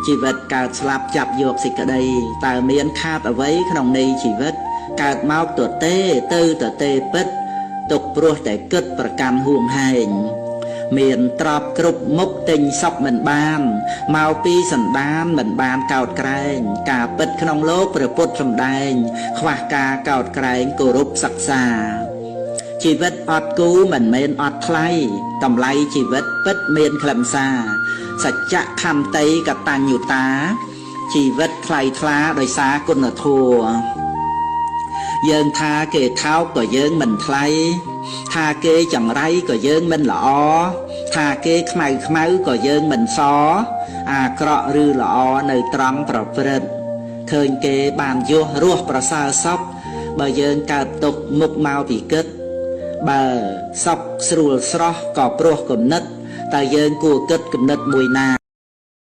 ជីវិតកើតស្លាប់ចាប់យកសេចក្តីតើមានខាតអ្វីក្នុងនៃជីវិតកើតមកទទេទៅទទេពិតទុកព្រោះតែគិតប្រកាន់ហួងហែងមានទ្រព្យគ្រប់មុខទិញសពមិនបានមកពីសន្តានមិនបានកោតក្រែងការពិតក្នុងលោកព្រះពុទ្ធសម្ដែងខ្វះការកោតក្រែងគោរពសិក្សាជីវិតអត់គូមិនមែនអត់ថ្លៃតម្លៃជីវិតពិតមានខ្លឹមសារសច្ចៈខន្តីកតញ្ញុតាជីវិតថ្លៃថ្លាដោយសារគុណធម៌យើងថាគេថោកក៏យើងមិនថ្លៃថាគេចង្រៃក៏យើងមិនល្អថាគេខ្មៅក៏យើងមិនសអាក្រក់ឬល្អនៅត្រង់ប្រព្រឹត្តឃើញគេបានយោះរស់ប្រសើរសពបើយើងកើតទុកមុខមកពីគិតបើសពស្រួលស្រស់ក៏ព្រោះគំនិតតែយើងគួរគិតគំនិតមួយណា